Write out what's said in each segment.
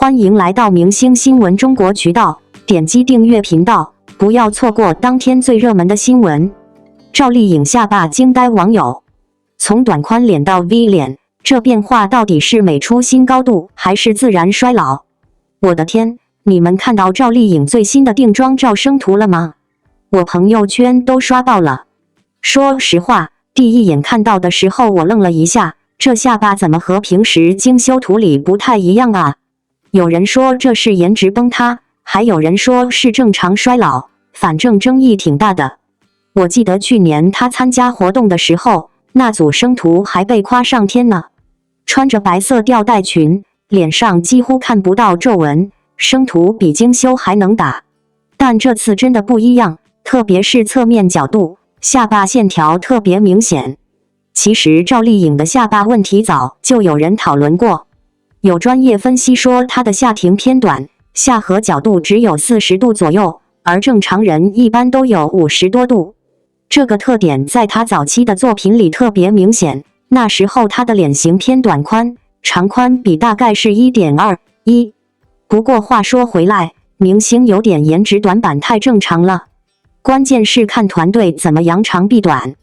欢迎来到明星新闻中国渠道，点击订阅频道，不要错过当天最热门的新闻。赵丽颖下巴惊呆网友，从短宽脸到 V 脸，这变化到底是美出新高度，还是自然衰老？我的天，你们看到赵丽颖最新的定妆照生图了吗？我朋友圈都刷爆了。说实话，第一眼看到的时候我愣了一下，这下巴怎么和平时精修图里不太一样啊？有人说这是颜值崩塌，还有人说是正常衰老，反正争议挺大的。我记得去年她参加活动的时候，那组生图还被夸上天呢。穿着白色吊带裙，脸上几乎看不到皱纹，生图比精修还能打。但这次真的不一样，特别是侧面角度，下巴线条特别明显。其实赵丽颖的下巴问题早就有人讨论过，有专业分析说她的下庭偏短，下颌角度只有40度左右，而正常人一般都有50多度。这个特点在她早期的作品里特别明显，那时候她的脸型偏短宽，长宽比大概是 1.2:1。不过话说回来，明星有点颜值短板太正常了，关键是看团队怎么扬长避短。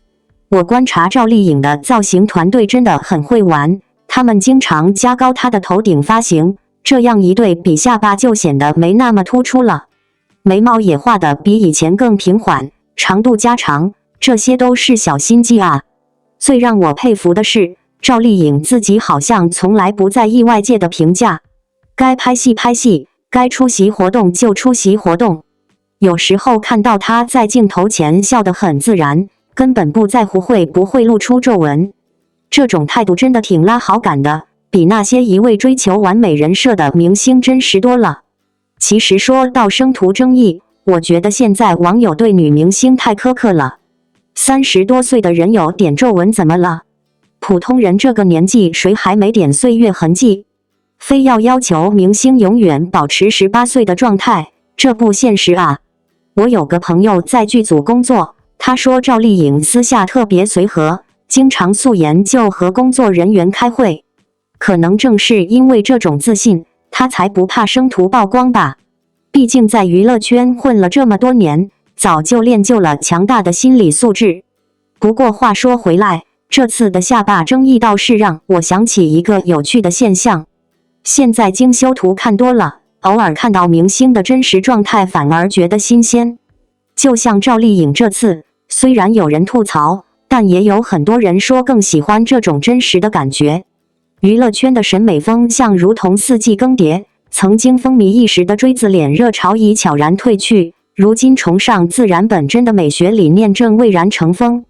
我观察赵丽颖的造型团队真的很会玩，他们经常加高她的头顶发型，这样一对比下巴就显得没那么突出了。眉毛也画得比以前更平缓，长度加长，这些都是小心机啊。最让我佩服的是，赵丽颖自己好像从来不在意外界的评价，该拍戏拍戏，该出席活动就出席活动。有时候看到她在镜头前笑得很自然，根本不在乎会不会露出皱纹。这种态度真的挺拉好感的，比那些一味追求完美人设的明星真实多了。其实说到生图争议，我觉得现在网友对女明星太苛刻了。30多岁的人有点皱纹怎么了？普通人这个年纪谁还没点岁月痕迹？非要求明星永远保持18岁的状态，这不现实啊。我有个朋友在剧组工作，他说赵丽颖私下特别随和，经常素颜就和工作人员开会。可能正是因为这种自信，她才不怕生图曝光吧。毕竟在娱乐圈混了这么多年，早就练就了强大的心理素质。不过话说回来，这次的下巴争议倒是让我想起一个有趣的现象。现在精修图看多了，偶尔看到明星的真实状态反而觉得新鲜。就像赵丽颖这次，虽然有人吐槽，但也有很多人说更喜欢这种真实的感觉。娱乐圈的审美风向如同四季更迭，曾经风靡一时的锥子脸热潮已悄然退去，如今崇尚自然本真的美学理念正蔚然成风。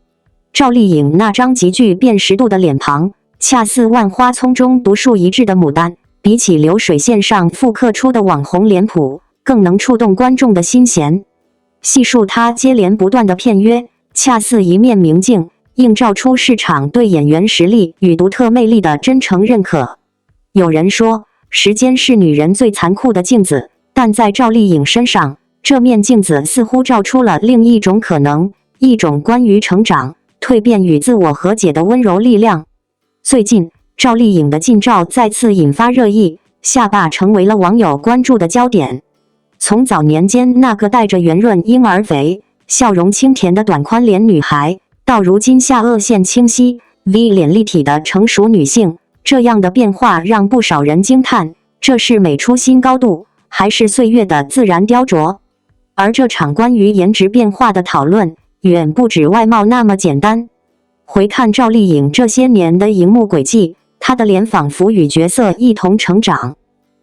赵丽颖那张极具辨识度的脸庞，恰似万花丛中独树一帜的牡丹，比起流水线上复刻出的网红脸谱，更能触动观众的心弦。细数她接连不断的片约，恰似一面明镜，映照出市场对演员实力与独特魅力的真诚认可。有人说，时间是女人最残酷的镜子，但在赵丽颖身上，这面镜子似乎照出了另一种可能，一种关于成长、蜕变与自我和解的温柔力量。最近，赵丽颖的近照再次引发热议，下巴成为了网友关注的焦点。从早年间那个带着圆润婴儿肥、笑容清甜的短宽脸女孩，到如今下颚线清晰、V 脸立体的成熟女性，这样的变化让不少人惊叹，这是美出新高度，还是岁月的自然雕琢？而这场关于颜值变化的讨论，远不止外貌那么简单。回看赵丽颖这些年的荧幕轨迹，她的脸仿佛与角色一同成长。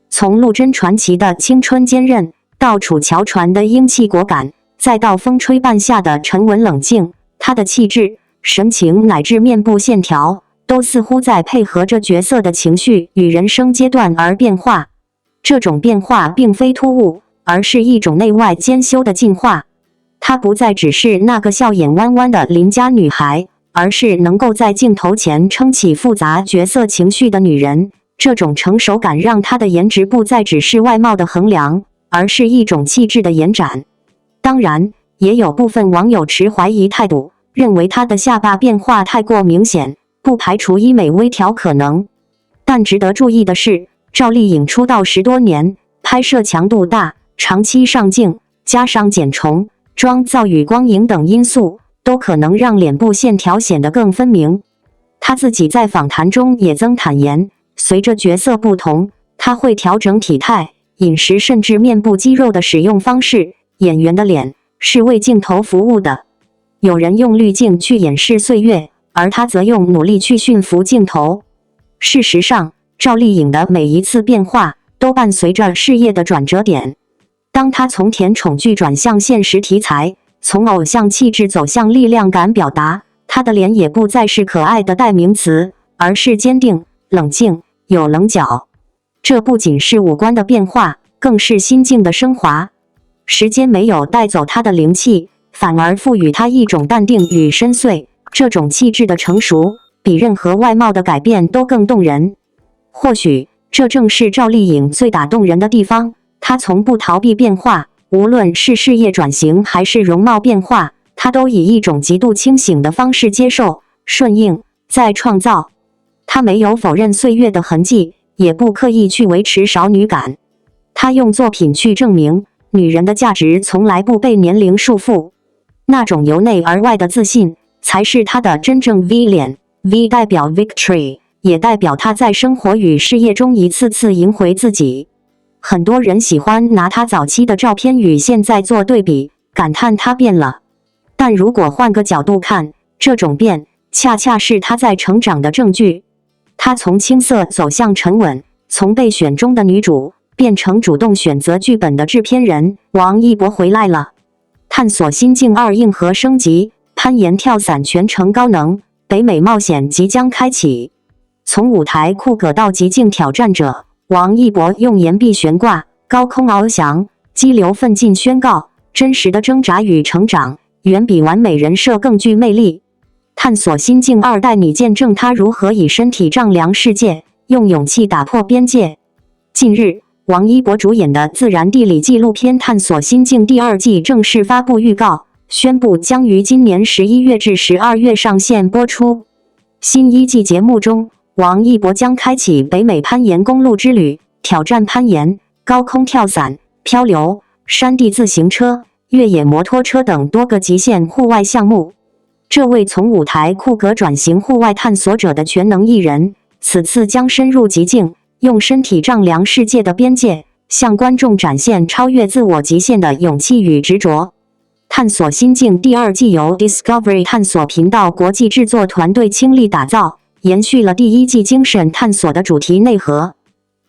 从陆贞传奇的青春坚韧，到楚乔传的英气果敢，再到风吹半夏的沉稳冷静，她的气质、神情乃至面部线条，都似乎在配合着角色的情绪与人生阶段而变化。这种变化并非突兀，而是一种内外兼修的进化。她不再只是那个笑眼弯弯的邻家女孩，而是能够在镜头前撑起复杂角色情绪的女人。这种成熟感让她的颜值不再只是外貌的衡量，而是一种气质的延展。当然，也有部分网友持怀疑态度，认为她的下巴变化太过明显，不排除医美微调可能。但值得注意的是，赵丽颖出道10多年，拍摄强度大，长期上镜，加上减重、妆造与光影等因素，都可能让脸部线条显得更分明。她自己在访谈中也曾坦言，随着角色不同，她会调整体态、饮食甚至面部肌肉的使用方式。演员的脸是为镜头服务的，有人用滤镜去掩饰岁月，而她则用努力去驯服镜头。事实上，赵丽颖的每一次变化都伴随着事业的转折点。当她从甜宠剧转向现实题材，从偶像气质走向力量感表达，她的脸也不再是可爱的代名词，而是坚定、冷静、有棱角。这不仅是五官的变化，更是心境的升华。时间没有带走她的灵气，反而赋予她一种淡定与深邃。这种气质的成熟，比任何外貌的改变都更动人。或许，这正是赵丽颖最打动人的地方。她从不逃避变化，无论是事业转型还是容貌变化，她都以一种极度清醒的方式接受、顺应，再创造。她没有否认岁月的痕迹，也不刻意去维持少女感。她用作品去证明，女人的价值从来不被年龄束缚。那种由内而外的自信，才是她的真正 V 脸。V 代表 Victory， 也代表她在生活与事业中一次次赢回自己。很多人喜欢拿她早期的照片与现在做对比，感叹她变了。但如果换个角度看，这种变恰恰是她在成长的证据。她从青涩走向沉稳，从被选中的女主变成主动选择剧本的制片人。王一博回来了，探索心境2硬核升级，攀岩跳伞全程高能，北美冒险即将开启。从舞台酷哥到极境挑战者，王一博用岩壁悬挂、高空翱翔、激流奋进宣告，真实的挣扎与成长，远比完美人设更具魅力。探索心境2带你见证他如何以身体丈量世界，用勇气打破边界。近日，王一博主演的自然地理纪录片《探索心境》第2季正式发布预告，宣布将于今年11月至12月上线播出。新1季节目中，王一博将开启北美攀岩公路之旅，挑战攀岩、高空跳伞、漂流、山地自行车、越野摩托车等多个极限户外项目。这位从舞台酷哥转型户外探索者的全能艺人，此次将深入极境，用身体丈量世界的边界，向观众展现超越自我极限的勇气与执着。探索心境第2季由 Discovery 探索频道国际制作团队倾力打造，延续了第1季精神探索的主题内核。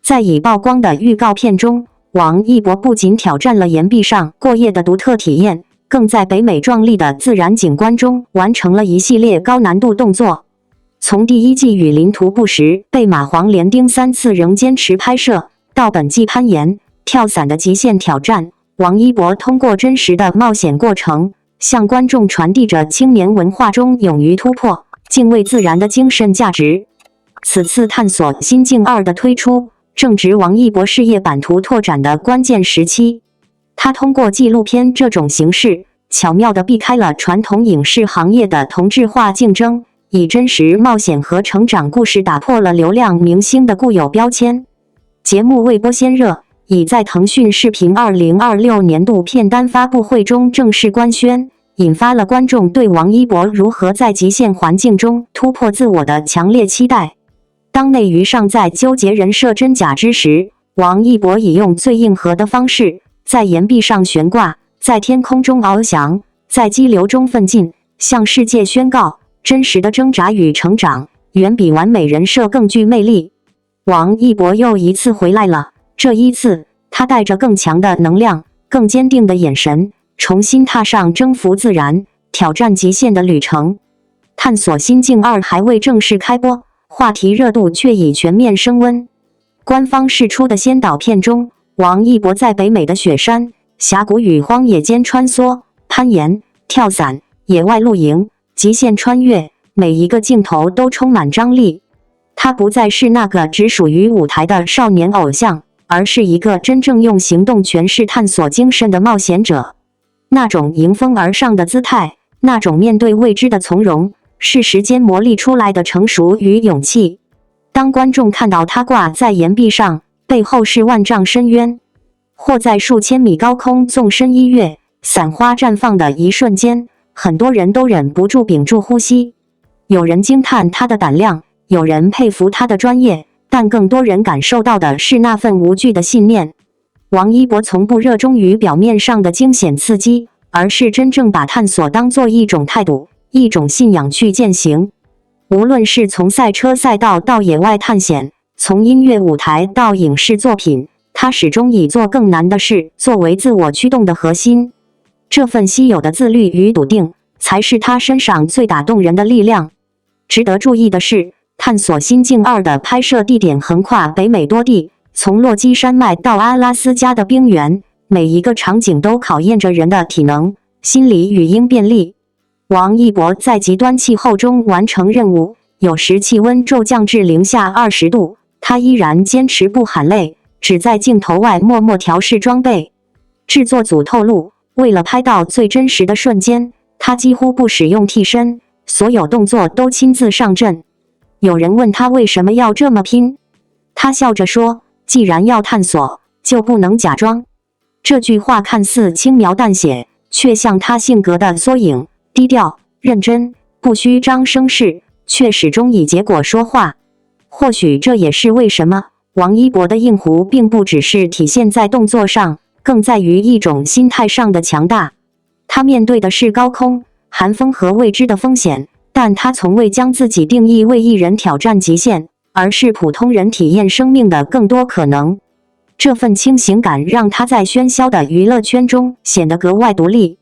在已曝光的预告片中，王一博不仅挑战了岩壁上过夜的独特体验，更在北美壮丽的自然景观中完成了一系列高难度动作。从第1季雨林徒步时被蚂蟥连叮3次仍坚持拍摄，到本季攀岩、跳伞的极限挑战，王一博通过真实的冒险过程，向观众传递着青年文化中勇于突破、敬畏自然的精神价值。此次探索心境2的推出，正值王一博事业版图拓展的关键时期。他通过纪录片这种形式，巧妙地避开了传统影视行业的同质化竞争，以真实冒险和成长故事打破了流量明星的固有标签。节目未播先热，已在腾讯视频2026年度片单发布会中正式官宣，引发了观众对王一博如何在极限环境中突破自我的强烈期待。当内娱尚在纠结人设真假之时，王一博已用最硬核的方式，在岩壁上悬挂，在天空中翱翔，在激流中奋进，向世界宣告真实的挣扎与成长，远比完美人设更具魅力。王一博又一次回来了，这一次，他带着更强的能量、更坚定的眼神，重新踏上征服自然、挑战极限的旅程。探索心境2还未正式开播，话题热度却已全面升温。官方释出的先导片中，王一博在北美的雪山、峡谷与荒野间穿梭、攀岩、跳伞、野外露营、极限穿越，每一个镜头都充满张力。他不再是那个只属于舞台的少年偶像，而是一个真正用行动诠释探索精神的冒险者。那种迎风而上的姿态，那种面对未知的从容，是时间磨砺出来的成熟与勇气。当观众看到他挂在岩壁上，背后是万丈深渊；或在数千米高空纵身一跃，伞花绽放的一瞬间，很多人都忍不住屏住呼吸。有人惊叹他的胆量，有人佩服他的专业，但更多人感受到的是那份无惧的信念。王一博从不热衷于表面上的惊险刺激，而是真正把探索当作一种态度，一种信仰去践行。无论是从赛车赛道到野外探险，从音乐舞台到影视作品，他始终以做更难的事作为自我驱动的核心。这份稀有的自律与笃定，才是他身上最打动人的力量。值得注意的是，探索心境2的拍摄地点横跨北美多地，从落基山脉到阿拉斯加的冰原，每一个场景都考验着人的体能、心理与应变力。王一博在极端气候中完成任务，有时气温骤降至零下20度，他依然坚持不喊累，只在镜头外默默调试装备。制作组透露，为了拍到最真实的瞬间，他几乎不使用替身，所有动作都亲自上阵。有人问他为什么要这么拼，他笑着说，既然要探索，就不能假装。这句话看似轻描淡写，却像他性格的缩影，低调、认真，不虚张声势，却始终以结果说话。或许这也是为什么王一博的硬核并不只是体现在动作上，更在于一种心态上的强大。他面对的是高空、寒风和未知的风险，但他从未将自己定义为一人挑战极限，而是普通人体验生命的更多可能。这份清醒感让他在喧嚣的娱乐圈中显得格外独立。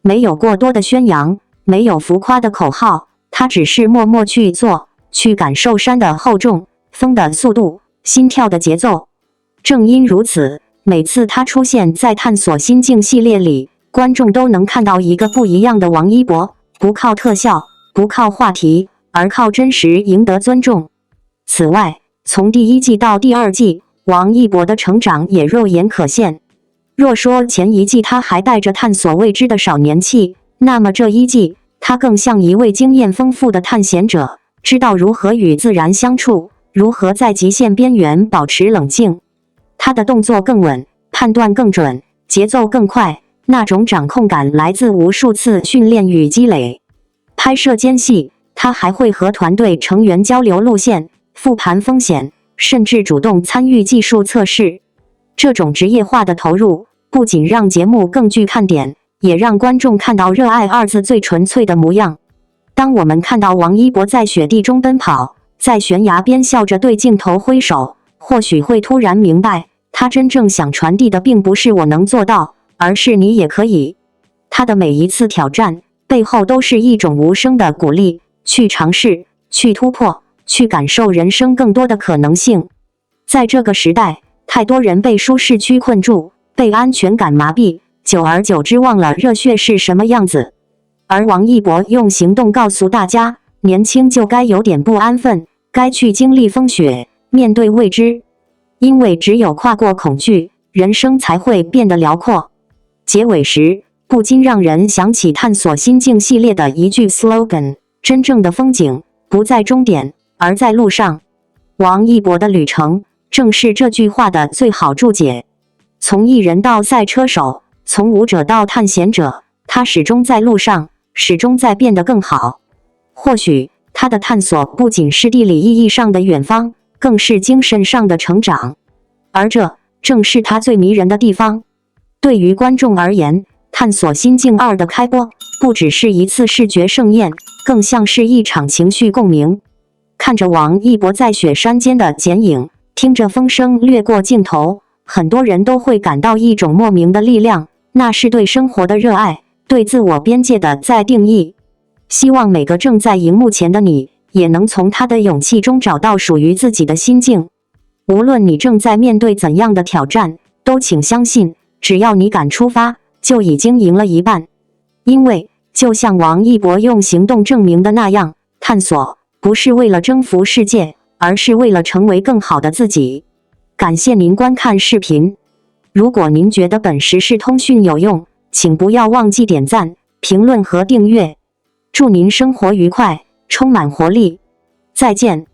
没有过多的宣扬，没有浮夸的口号，他只是默默去做，去感受山的厚重、风的速度、心跳的节奏。正因如此，每次他出现在探索心境系列里，观众都能看到一个不一样的王一博，不靠特效，不靠话题，而靠真实赢得尊重。此外，从第1季到第2季，王一博的成长也肉眼可见。若说前1季他还带着探索未知的少年气，那么这1季他更像一位经验丰富的探险者，知道如何与自然相处，如何在极限边缘保持冷静。他的动作更稳，判断更准，节奏更快，那种掌控感来自无数次训练与积累。拍摄间隙，他还会和团队成员交流路线，复盘风险，甚至主动参与技术测试。这种职业化的投入，不仅让节目更具看点，也让观众看到热爱2字最纯粹的模样。当我们看到王一博在雪地中奔跑，在悬崖边笑着对镜头挥手，或许会突然明白，他真正想传递的并不是我能做到，而是你也可以。他的每一次挑战，背后都是一种无声的鼓励，去尝试，去突破，去感受人生更多的可能性。在这个时代，太多人被舒适区困住，被安全感麻痹，久而久之忘了热血是什么样子。而王一博用行动告诉大家，年轻就该有点不安分，该去经历风雪，面对未知。因为只有跨过恐惧，人生才会变得辽阔。结尾时，不禁让人想起探索心境系列的一句 slogan， 真正的风景不在终点，而在路上。王一博的旅程正是这句话的最好注解。从艺人到赛车手，从舞者到探险者，他始终在路上，始终在变得更好。或许他的探索不仅是地理意义上的远方，更是精神上的成长，而这正是他最迷人的地方。对于观众而言，探索心境2的开播不只是一次视觉盛宴，更像是一场情绪共鸣。看着王一博在雪山间的剪影，听着风声掠过镜头，很多人都会感到一种莫名的力量，那是对生活的热爱，对自我边界的再定义。希望每个正在荧幕前的你，也能从他的勇气中找到属于自己的心境。无论你正在面对怎样的挑战，都请相信，只要你敢出发，就已经赢了一半。因为就像王一博用行动证明的那样，探索不是为了征服世界，而是为了成为更好的自己。感谢您观看视频。如果您觉得本时事通讯有用，请不要忘记点赞、评论和订阅。祝您生活愉快，充满活力。再见。